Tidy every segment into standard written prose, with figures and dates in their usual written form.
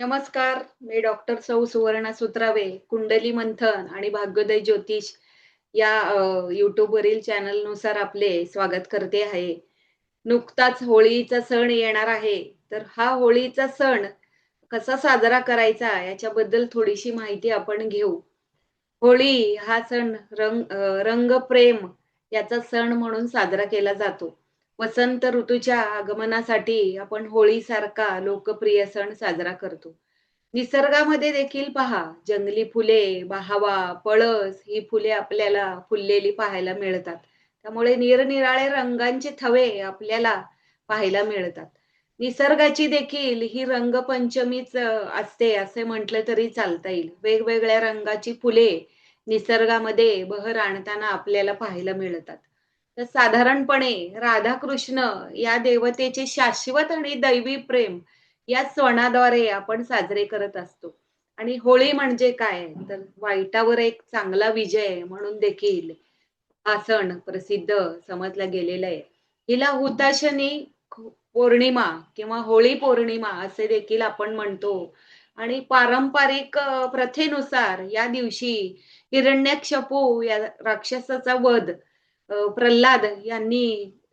नमस्कार. मी डॉक्टर सौ सुवर्णा सुत्रावे, कुंडली मंथन आणि भाग्योदय ज्योतिष या YouTubeवरील चॅनलनुसार आपले स्वागत करते आहे. नुकताच होळीचा सण येणार आहे. तर हा होळीचा सण कसा साजरा करायचा याच्याबद्दल थोडीशी माहिती आपण घेऊ. होळी हा सण रंग, प्रेम याचा सण म्हणून साजरा केला जातो. वसंत ऋतूच्या आगमनासाठी आपण होळीसारखा लोकप्रिय सण साजरा करतो. निसर्गामध्ये देखील पहा, जंगली फुले, बहावा, पळस ही फुले आपल्याला फुललेली पाहायला मिळतात. त्यामुळे निरनिराळे रंगांचे थवे आपल्याला पाहायला मिळतात. निसर्गाची देखील ही रंगपंचमीच असते असे म्हटलं तरी चालता येईल. वेगवेगळ्या रंगाची फुले निसर्गामध्ये बहर आणताना आपल्याला पाहायला मिळतात. तर साधारणपणे राधाकृष्ण या देवतेचे शाश्वत आणि दैवी प्रेम या सणाद्वारे आपण साजरे करत असतो. आणि होळी म्हणजे काय? तर वाईटावर एक चांगला विजय म्हणून देखील हा सण प्रसिद्ध समजला गेलेला आहे. हिला हुताशनी पौर्णिमा किंवा होळी पौर्णिमा असे देखील आपण म्हणतो. आणि पारंपरिक प्रथेनुसार या दिवशी हिरण्यकशिपू या राक्षसाचा वध प्रल्हाद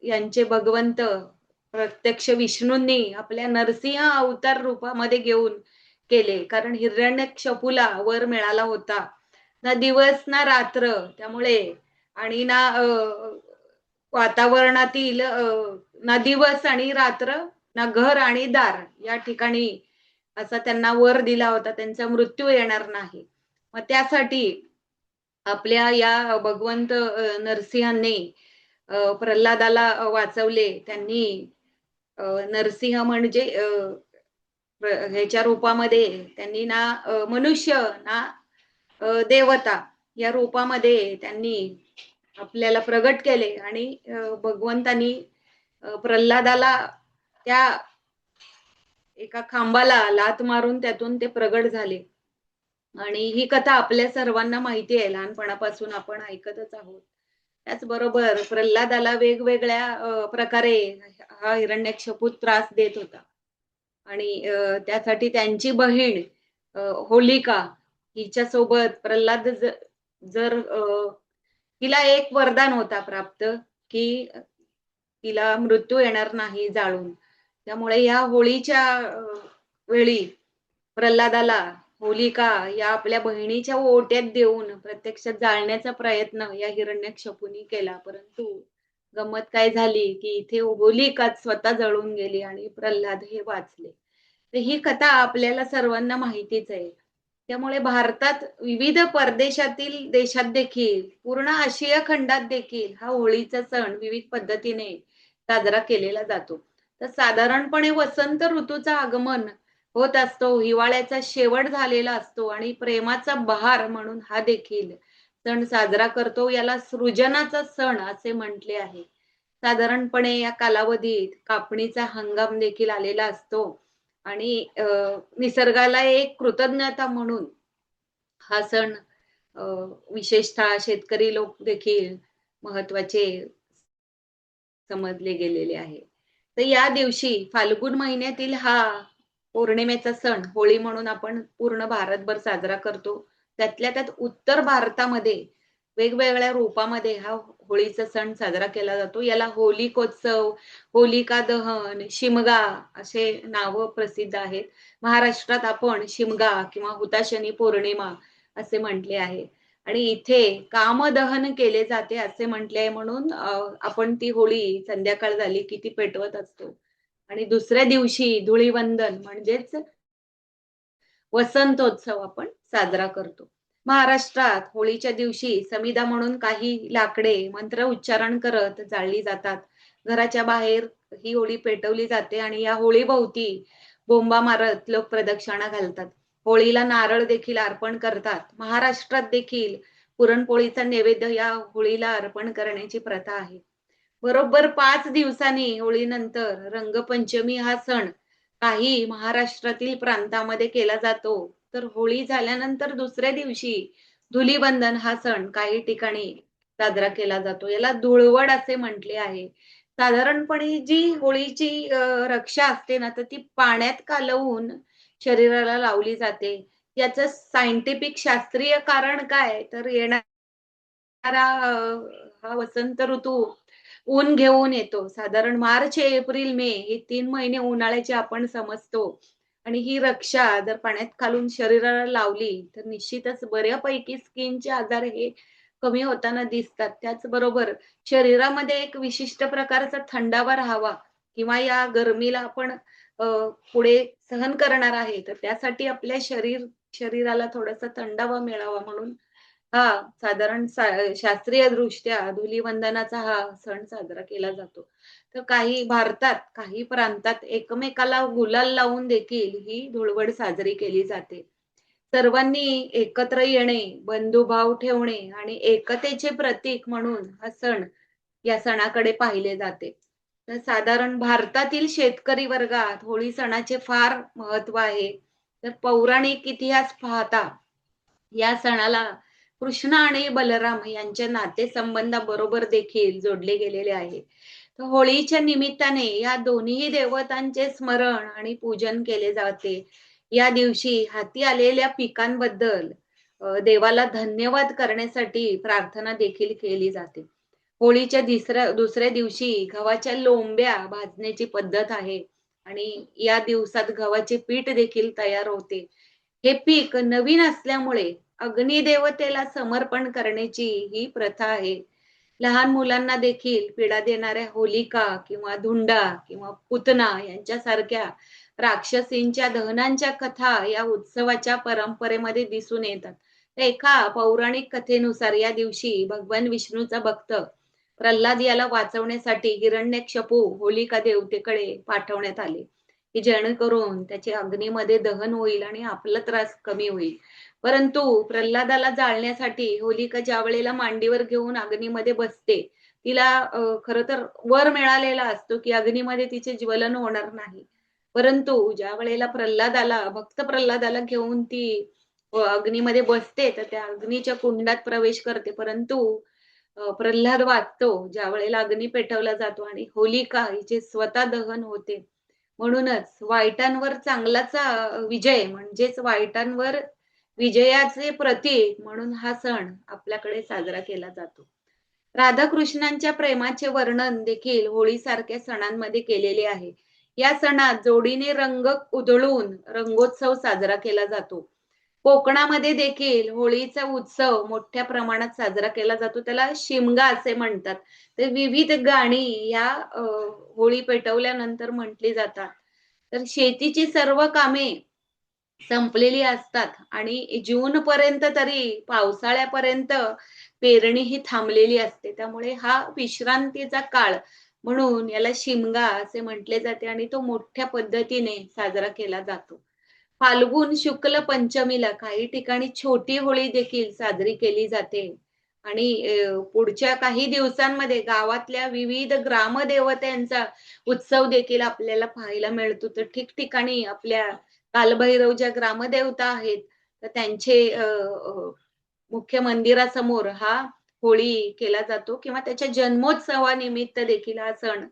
यांचे भगवंत प्रत्यक्ष विष्णूंनी आपल्या नरसिंह अवतार रूपामध्ये घेऊन केले. कारण हिरण्यकशिपूला वर मिळाला होता. ना दिवस ना रात्र त्यामुळे आणि ना वातावरणातील ना दिवस आणि रात्र, ना घर आणि दार या ठिकाणी असा त्यांना वर दिला होता. त्यांचा मृत्यू येणार नाही. मग त्यासाठी आपल्या या भगवंत नरसिंहांनी प्रल्हादाला वाचवले. त्यांनी नरसिंह म्हणजे ह्याच्या रूपामध्ये त्यांनी ना मनुष्य ना देवता या रूपामध्ये त्यांनी आपल्याला प्रगट केले आणि भगवंतांनी प्रल्हादाला त्या एका खांबाला लाथ मारून त्यातून ते प्रगट झाले. आणि ही कथा आपल्या सर्वांना माहिती आहे. लहानपणापासून आपण ऐकतच आहोत. त्याचबरोबर प्रल्हादाला वेगवेगळ्या प्रकारे हा हिरण्यकशिपू त्रास देत होता. आणि त्यासाठी त्यांची बहीण होलिका हिच्यासोबत प्रल्हाद जर तिला एक वरदान होता प्राप्त, की तिला मृत्यू येणार नाही जाळून. त्यामुळे या होळीच्या वेळी प्रल्हादाला होलिका या आपल्या बहिणीच्या ओट्यात देऊन प्रत्यक्षात जाळण्याचा प्रयत्न या हिरण्यकशिपूनी केला. परंतु गंमत काय झाली, की इथे होलिकाच स्वतः जळून गेली आणि प्रल्हाद हे वाचले. तर ही कथा आपल्याला सर्वांना माहितीच आहे. त्यामुळे भारतात विविध परदेशातील देशात देखील, पूर्ण आशिया खंडात देखील हा होळीचा सण विविध पद्धतीने साजरा केलेला जातो. तर साधारणपणे वसंत ऋतूचं आगमन होत असतो. हिवाळ्याचा शेवट झालेला असतो आणि प्रेमाचा बहार म्हणून हा देखील सण साजरा करतो. याला सृजनाचा सण असे म्हटले आहे. साधारणपणे या कालावधीत कापणीचा हंगाम देखील आलेला असतो आणि निसर्गाला एक कृतज्ञता म्हणून हा सण अ, विशेषतः शेतकरी लोक देखील महत्त्वाचे समजले गेलेले आहे. तर या दिवशी फाल्गुन महिन्यातील हा पौर्णिमेचा सण होळी म्हणून आपण पूर्ण भारतभर साजरा करतो. त्यातल्या त्यात उत्तर भारतामध्ये वेगवेगळ्या रूपामध्ये हा होळीचा सण साजरा केला जातो. याला होलिकोत्सव, होलिका दहन, शिमगा असे नावं प्रसिद्ध आहेत. महाराष्ट्रात आपण शिमगा किंवा हुताशनी पौर्णिमा असे म्हटले आहे. आणि इथे कामदहन केले जाते असे म्हटले आहे म्हणून आपण ती होळी संध्याकाळ झाली की ती पेटवत असतो. आणि दुसऱ्या दिवशी धुळीवंदन म्हणजेच वसंतोत्सव आपण साजरा करतो. महाराष्ट्रात होळीच्या दिवशी समिधा म्हणून काही लाकडे मंत्र उच्चारण करत जाळली जातात. घराच्या बाहेर ही होळी पेटवली जाते आणि या होळीभोवती बोंबा मारत लोक प्रदक्षिणा घालतात. होळीला नारळ देखील अर्पण करतात. महाराष्ट्रात देखील पुरणपोळीचा नैवेद्य या होळीला अर्पण करण्याची प्रथा आहे. बरोबर 5 दिवसांनी होळीनंतर रंगपंचमी हा सण काही महाराष्ट्रातील प्रांतामध्ये केला जातो. तर होळी झाल्यानंतर दुसऱ्या दिवशी धुलीवंदन हा सण काही ठिकाणी साजरा केला जातो. याला धुळवड असे म्हटले आहे. साधारणपणे जी होळीची रक्षा असते ना, तर ती पाण्यात कालवून शरीराला लावली जाते. याचं सायंटिफिक शास्त्रीय कारण काय? तर हा वसंत ऋतू ऊन घेऊन येतो. साधारण मार्च, एप्रिल, मे हे 3 महिने उन्हाळ्याचे आपण समजतो आणि ही रक्षा जर पाण्यात घालून शरीराला लावली, तर निश्चितच बऱ्यापैकी स्किनचे आजार हे कमी होताना दिसतात. त्याचबरोबर शरीरामध्ये एक विशिष्ट प्रकारचा थंडावा राहावा किंवा या गरमीला आपण अ, पुढे सहन करणार आहे, तर त्यासाठी आपल्या शरीराला थोडासा थंडावा मिळावा म्हणून साधारण शास्त्रीयदृष्ट्या धुलिवंदनाचा हा सण साजरा केला जातो. तर काही प्रांतात एकमेकाला गुलाल लावून देखील ही धुळवड साजरी केली जाते. सर्वांनी एकत्र येणे, बंधुभाव ठेवणे आणि एकतेचे प्रतीक म्हणून हा सण या सणाकडे पाहिले जाते. तर साधारण भारतातील शेतकरी वर्गात होळी सणाचे फार महत्त्व आहे. तर पौराणिक इतिहास पाहता या सणाला कृष्ण आणि बलराम यांच्या नातेसंबंधाबरोबर देखील जोडले गेलेले आहे. तर होळीच्या निमित्ताने या दोन्ही देवतांचे स्मरण आणि पूजन केले जाते. या दिवशी हाती आलेल्या पिकांबद्दल देवाला धन्यवाद करण्यासाठी प्रार्थना देखील केली जाते. होळीच्या दुसऱ्या दिवशी गव्हाच्या लोंब्या भाजण्याची पद्धत आहे आणि या दिवसात गव्हाचे पीठ देखील तयार होते. हे पीक नवीन असल्यामुळे अग्निदेवतेला समर्पण करण्याची ही प्रथा आहे. लहान मुलांना देखील पीडा देणाऱ्या होलिका किंवा धुंडा किंवा पुतना यांच्यासारख्या राक्षसींच्या दहनांच्या कथा या उत्सवाच्या परंपरेमध्ये दिसून येतात. तर एका पौराणिक कथेनुसार या दिवशी भगवान विष्णूचा भक्त प्रल्हाद याला वाचवण्यासाठी हिरण्यकश्यपू होलिका देवतेकडे पाठवण्यात आले, की जेणेकरून त्याचे अग्नीमध्ये दहन होईल आणि आपला त्रास कमी होईल. परंतु प्रल्हादाला जाळण्यासाठी होलिका ज्यावेळेला मांडीवर घेऊन अग्नीमध्ये बसते, तिला खरं तर वर मिळालेला असतो, की अग्नीमध्ये तिचे ज्वलन होणार नाही. परंतु ज्यावेळेला भक्त प्रल्हादाला घेऊन ती अग्नीमध्ये बसते, तर त्या अग्नीच्या कुंडात प्रवेश करते. परंतु प्रल्हाद वाचतो, ज्यावेळेला अग्नी पेटवला जातो आणि होलिका हिचे स्वतः दहन होते. म्हणूनच वाईटांवर चांगल्याचा विजय म्हणजेच वाईटांवर विजयाचे प्रतीक म्हणून हा सण आपल्याकडे साजरा केला जातो. राधाकृष्णांच्या प्रेमाचे वर्णन देखील होळीसारख्या सणांमध्ये केलेले आहे. या सणात जोडीने रंग उधळून रंगोत्सव साजरा केला जातो. कोकणामध्ये देखील होळीचा उत्सव मोठ्या प्रमाणात साजरा केला जातो. त्याला शिमगा असे म्हणतात. तर विविध गाणी होळी पेटवल्यानंतर म्हटली जातात. तर शेतीची सर्व कामे संपलेली असतात आणि जूनपर्यंत तरी पावसाळ्यापर्यंत पेरणी ही थांबलेली असते. त्यामुळे हा विश्रांतीचा काळ म्हणून याला शिमगा असे म्हटले जाते आणि तो मोठ्या पद्धतीने साजरा केला जातो. फाल्गुन शुक्ल पंचमीला काही ठिकाणी छोटी होळी देखील साजरी केली जाते आणि पुढच्या काही दिवसांमध्ये गावातल्या विविध ग्रामदेवतांचा उत्सव देखील आपल्याला पाहायला मिळतो. तर ठिकठिकाणी आपल्या कालभैरव ज्या ग्रामदेवता आहेत, तर त्यांचे मुख्य मंदिरासमोर हा होळी केला जातो किंवा त्याच्या जन्मोत्सवानिमित्त देखील हा सण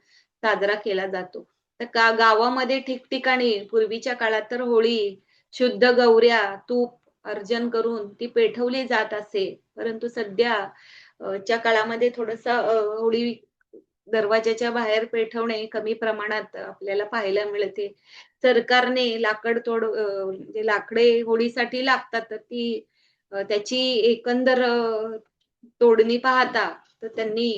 साजरा केला जातो. तर गावामध्ये ठिकठिकाणी पूर्वीच्या काळात तर होळी शुद्ध गौऱ्या, तूप अर्जन करून ती पेटवली जात असे. परंतु सध्या च्या काळामध्ये होळी दरवाजाच्या बाहेर पेटवणे कमी प्रमाणात आपल्याला पाहायला मिळते. सरकारने म्हणजे लाकडे होळीसाठी लागतात, तर त्याची एकंदर तोडणी पाहता तर त्यांनी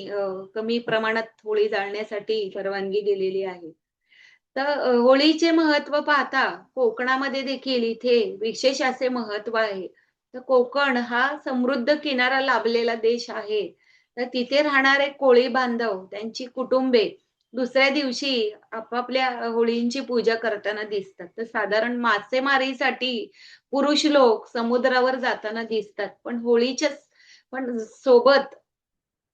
कमी प्रमाणात होळी जाळण्यासाठी परवानगी दिलेली आहे. तर होळीचे महत्त्व पाहता कोकणामध्ये देखील इथे विशेष असे महत्त्व आहे. तर कोकण हा समृद्ध किनारा लाभलेला देश आहे. तर तिथे राहणारे कोळी बांधव, त्यांची कुटुंबे दुसऱ्या दिवशी आपापल्या होळींची पूजा करताना दिसतात. तर साधारण मासेमारीसाठी पुरुष लोक समुद्रावर जाताना दिसतात. पण सोबत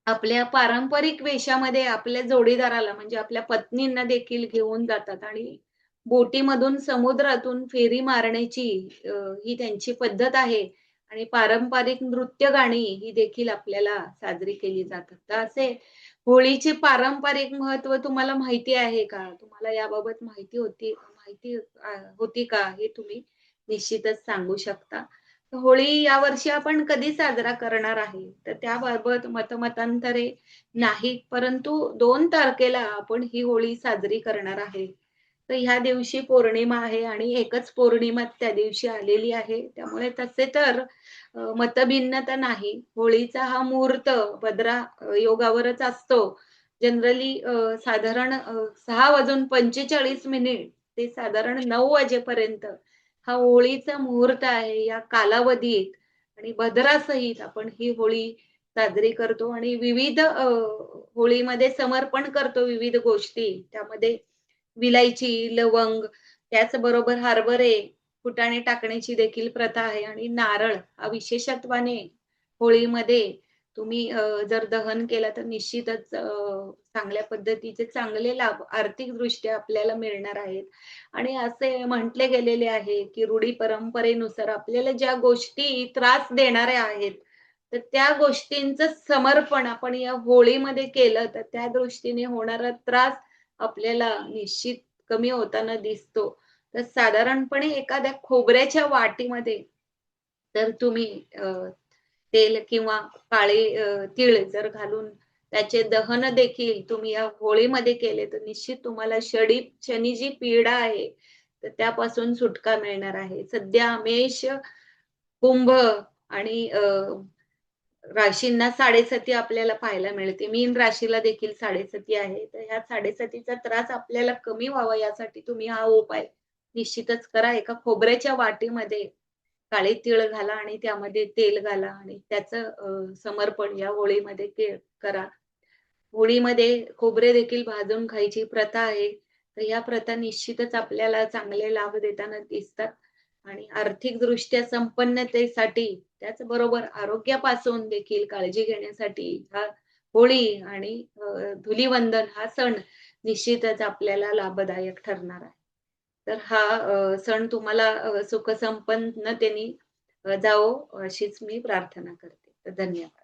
आपल्या पारंपरिक वेशामध्ये आपल्या जोडीदाराला म्हणजे आपल्या पत्नींना देखील घेऊन जातात आणि बोटीमधून समुद्रातून फेरी मारण्याची ही त्यांची पद्धत आहे आणि पारंपरिक नृत्य गाणी ही देखील आपल्याला साजरी केली जातात. तर असे होळीचे पारंपरिक महत्त्व तुम्हाला माहिती आहे का? तुम्हाला याबाबत माहिती होती माहिती होती का? हे तुम्ही निश्चितच सांगू शकता. होळी यावर्षी आपण कधी साजरा करणार आहे? तर त्याबाबत मतमतांतरे नाहीत, परंतु 2 तारखेला आपण ही होळी साजरी करणार आहे. तर ह्या दिवशी पौर्णिमा आहे आणि एकच पौर्णिमा त्या दिवशी आलेली आहे. त्यामुळे तसे तर मतभिन्नता नाही. होळीचा हा मुहूर्त भद्रा योगावरच असतो. जनरली साधारण 6 वाजून 45 मिनिट ते साधारण 9 वाजेपर्यंत हा होळीचा मुहूर्त आहे. या कालावधीत आणि भद्रासहित आपण ही होळी साजरी करतो आणि विविध होळीमध्ये समर्पण करतो विविध गोष्टी. त्यामध्ये विलायची, लवंग, त्याचबरोबर हरभरे, फुटाणे टाकण्याची देखील प्रथा आहे आणि नारळ हा विशेषत्वाने होळीमध्ये तुम्ही जर दहन केला तर निश्चितच चांगल्या पद्धतीचे चांगले लाभ आर्थिकदृष्ट्या आपल्याला मिळणार आहेत. आणि असे म्हटले गेलेले आहे, की रूढी परंपरेनुसार आपल्याला ज्या गोष्टी त्रास देणाऱ्या आहेत, तर त्या गोष्टींचं समर्पण आपण या होळीमध्ये केलं, तर त्या दृष्टीने होणारा त्रास आपल्याला निश्चित कमी होताना दिसतो. तर साधारणपणे एखाद्या खोबऱ्याच्या वाटीमध्ये तर तुम्ही तेल किंवा काळे तीळ जर घालून त्याचे दहन देखील तुम्ही या होळीमध्ये केले, तर निश्चित तुम्हाला शनी जी पीडा आहे, तर त्यापासून सुटका मिळणार आहे. सध्या मेष, कुंभ आणि राशींना साडेसती आपल्याला पाहायला मिळते. मीन राशीला देखील साडेसती आहे. तर ह्या साडेसतीचा त्रास आपल्याला कमी व्हावा यासाठी तुम्ही हा उपाय निश्चितच करा. एका खोबऱ्याच्या वाटीमध्ये काळे तीळ घाला आणि त्यामध्ये तेल घाला आणि त्याचं समर्पण या होळीमध्ये करा. होळीमध्ये खोबरे देखील भाजून खायची प्रथा आहे. तर या प्रथा निश्चितच आपल्याला चांगले लाभ देताना दिसतात आणि आर्थिकदृष्ट्या संपन्नतेसाठी त्याचबरोबर आरोग्यापासून देखील काळजी घेण्यासाठी हा होळी आणि धुलीवंदन हा सण निश्चितच आपल्याला लाभदायक ठरणार आहे. तर हा सण तुम्हाला सुखसंपन्नतेने जावो अशीच मी प्रार्थना करते. तर धन्यवाद.